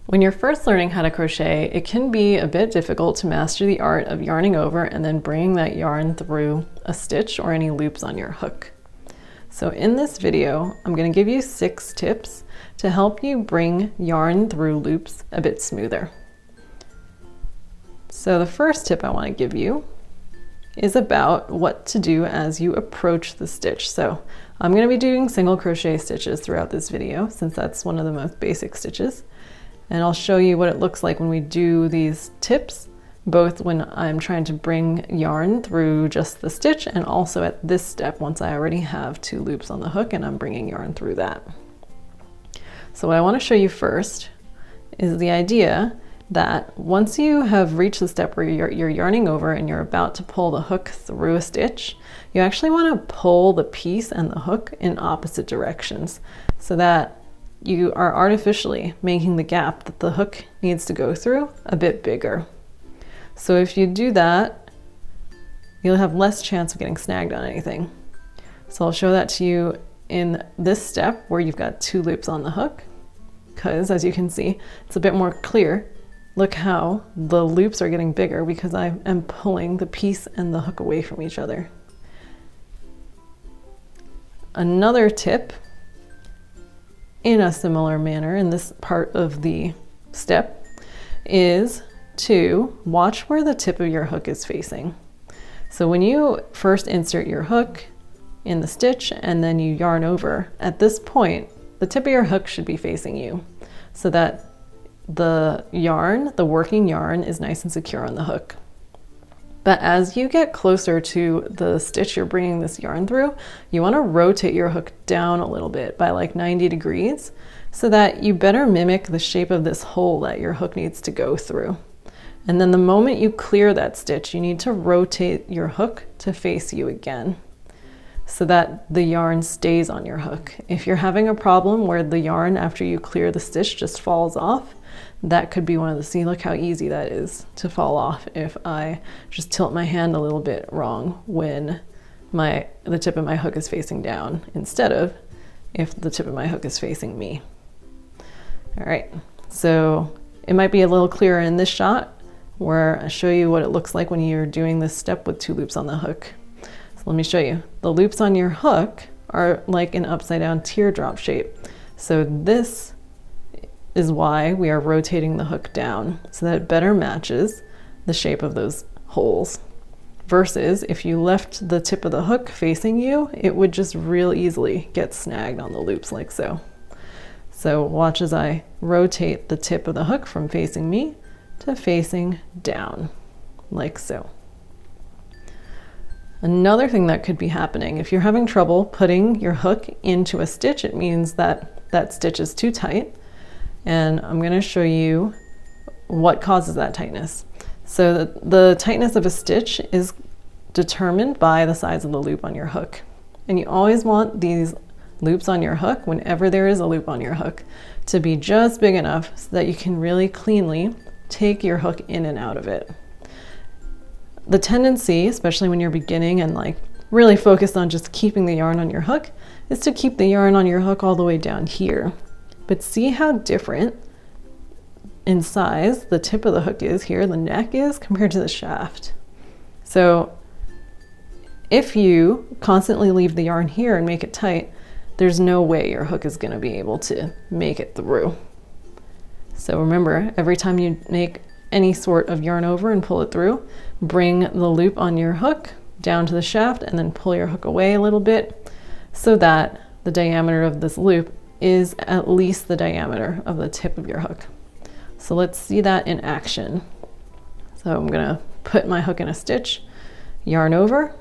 When you're first learning how to crochet, it can be a bit difficult to master the art of yarning over and then bringing that yarn through a stitch or any loops on your hook. So in this video, I'm going to give you 6 tips to help you bring yarn through loops a bit smoother. So the first tip I want to give you is about what to do as you approach the stitch. So I'm going to be doing single crochet stitches throughout this video since that's one of the most basic stitches. And I'll show you what it looks like when we do these tips, both when I'm trying to bring yarn through just the stitch and also at this step once I already have 2 loops on the hook and I'm bringing yarn through that. So what I want to show you first is the idea that once you have reached the step where you're yarning over and you're about to pull the hook through a stitch, you actually want to pull the piece and the hook in opposite directions so that you are artificially making the gap that the hook needs to go through a bit bigger. So if you do that, you'll have less chance of getting snagged on anything. So I'll show that to you in this step where you've got 2 loops on the hook, because as you can see, it's a bit more clear. Look how the loops are getting bigger because I am pulling the piece and the hook away from each other. Another tip in a similar manner in this part of the step is to watch where the tip of your hook is facing. So when you first insert your hook in the stitch and then you yarn over, at this point the tip of your hook should be facing you so that the yarn, the working yarn, is nice and secure on the hook. But as you get closer to the stitch you're bringing this yarn through, you want to rotate your hook down a little bit by like 90 degrees so that you better mimic the shape of this hole that your hook needs to go through. And then the moment you clear that stitch, you need to rotate your hook to face you again so that the yarn stays on your hook. If you're having a problem where the yarn after you clear the stitch just falls off, that could be one of the, see, look how easy that is to fall off if I just tilt my hand a little bit wrong when the tip of my hook is facing down instead of if the tip of my hook is facing me. All right, so it might be a little clearer in this shot where I show you what it looks like when you're doing this step with 2 loops on the hook. So let me show you. The loops on your hook are like an upside down teardrop shape. So this is why we are rotating the hook down so that it better matches the shape of those holes. Versus if you left the tip of the hook facing you, it would just real easily get snagged on the loops like so. So watch as I rotate the tip of the hook from facing me to facing down, like so. Another thing that could be happening, if you're having trouble putting your hook into a stitch, it means that that stitch is too tight. And I'm going to show you what causes that tightness. So the tightness of a stitch is determined by the size of the loop on your hook. And you always want these loops on your hook, whenever there is a loop on your hook, to be just big enough so that you can really cleanly take your hook in and out of it. The tendency, especially when you're beginning and like really focused on just keeping the yarn on your hook, is to keep the yarn on your hook all the way down here. But see how different in size the tip of the hook is here, the neck is, compared to the shaft. So if you constantly leave the yarn here and make it tight, there's no way your hook is going to be able to make it through. So remember, every time you make any sort of yarn over and pull it through, bring the loop on your hook down to the shaft and then pull your hook away a little bit so that the diameter of this loop is at least the diameter of the tip of your hook. So let's see that in action. So I'm gonna put my hook in a stitch, yarn over,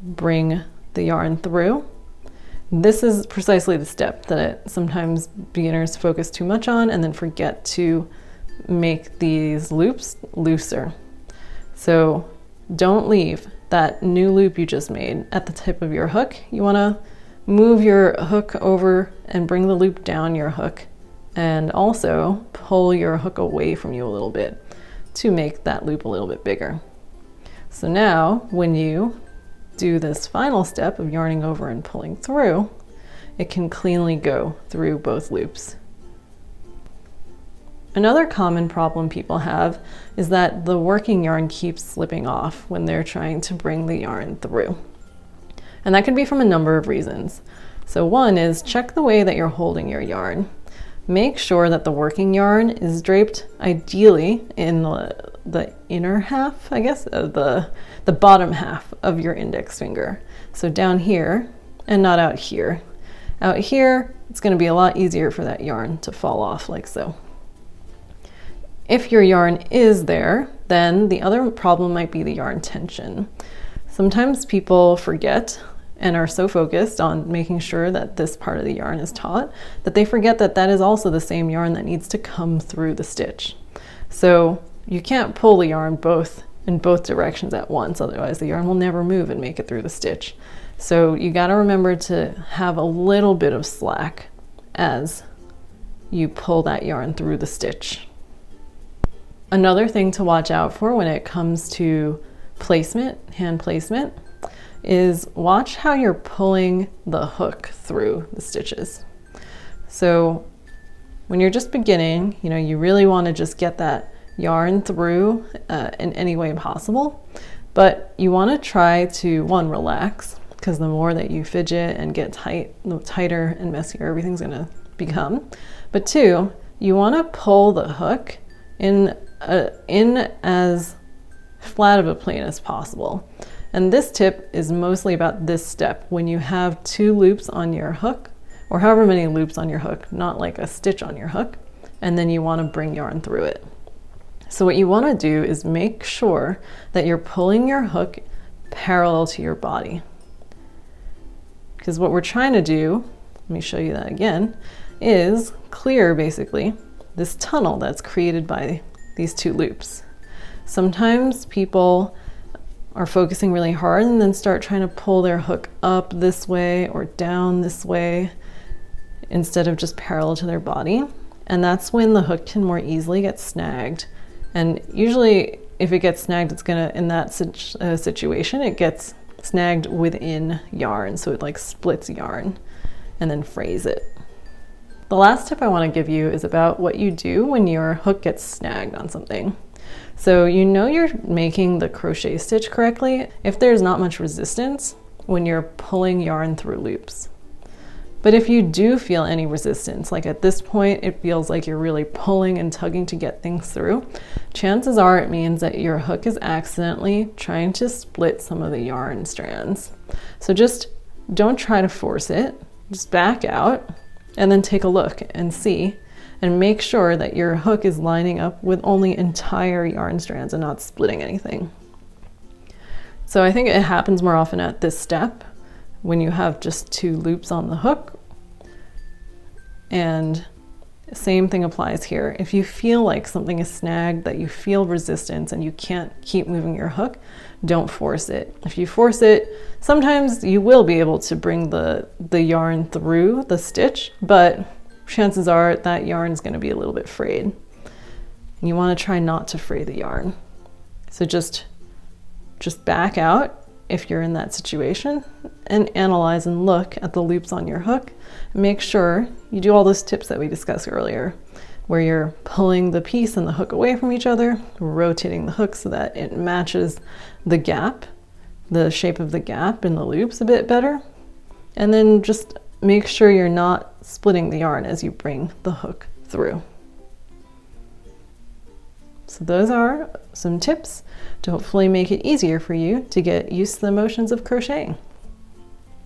bring the yarn through. This is precisely the step that sometimes beginners focus too much on and then forget to make these loops looser. So don't leave that new loop you just made at the tip of your hook. You wanna move your hook over and bring the loop down your hook and also pull your hook away from you a little bit to make that loop a little bit bigger. So now when you do this final step of yarning over and pulling through, it can cleanly go through both loops. Another common problem people have is that the working yarn keeps slipping off when they're trying to bring the yarn through. And that could be from a number of reasons. So one is check the way that you're holding your yarn. Make sure that the working yarn is draped ideally in the inner half, I guess, of the bottom half of your index finger. So down here and not out here. Out here, it's going to be a lot easier for that yarn to fall off like so. If your yarn is there, then the other problem might be the yarn tension. Sometimes people forget and are so focused on making sure that this part of the yarn is taut that they forget that that is also the same yarn that needs to come through the stitch. So you can't pull the yarn in both directions at once, otherwise the yarn will never move and make it through the stitch. So you got to remember to have a little bit of slack as you pull that yarn through the stitch. Another thing to watch out for when it comes to placement, hand placement, is watch how you're pulling the hook through the stitches. So when you're just beginning, you really want to just get that yarn through in any way possible, but you want to try to, one, relax, because the more that you fidget and get tight, the tighter and messier everything's going to become. But two, you want to pull the hook in as flat of a plane as possible. And this tip is mostly about this step. When you have 2 loops on your hook, or however many loops on your hook, not like a stitch on your hook, and then you want to bring yarn through it. So what you want to do is make sure that you're pulling your hook parallel to your body. Because what we're trying to do, let me show you that again, is clear basically this tunnel that's created by these 2 loops. Sometimes people are focusing really hard and then start trying to pull their hook up this way or down this way instead of just parallel to their body. And that's when the hook can more easily get snagged. And usually if it gets snagged, it's gonna, in that situation, it gets snagged within yarn. So it like splits yarn and then frays it. The last tip I want to give you is about what you do when your hook gets snagged on something. So you're making the crochet stitch correctly if there's not much resistance when you're pulling yarn through loops. But if you do feel any resistance, like at this point it feels like you're really pulling and tugging to get things through, chances are it means that your hook is accidentally trying to split some of the yarn strands. So just don't try to force it, just back out and then take a look and see. And make sure that your hook is lining up with only entire yarn strands and not splitting anything. So I think it happens more often at this step when you have just 2 loops on the hook. And same thing applies here. If you feel like something is snagged, that you feel resistance and you can't keep moving your hook, don't force it. If you force it, sometimes you will be able to bring the yarn through the stitch, but chances are that yarn is going to be a little bit frayed. And you want to try not to fray the yarn. So just back out if you're in that situation and analyze and look at the loops on your hook. And make sure you do all those tips that we discussed earlier, where you're pulling the piece and the hook away from each other, rotating the hook so that it matches the gap, the shape of the gap in the loops a bit better. And then just make sure you're not splitting the yarn as you bring the hook through. So those are some tips to hopefully make it easier for you to get used to the motions of crocheting.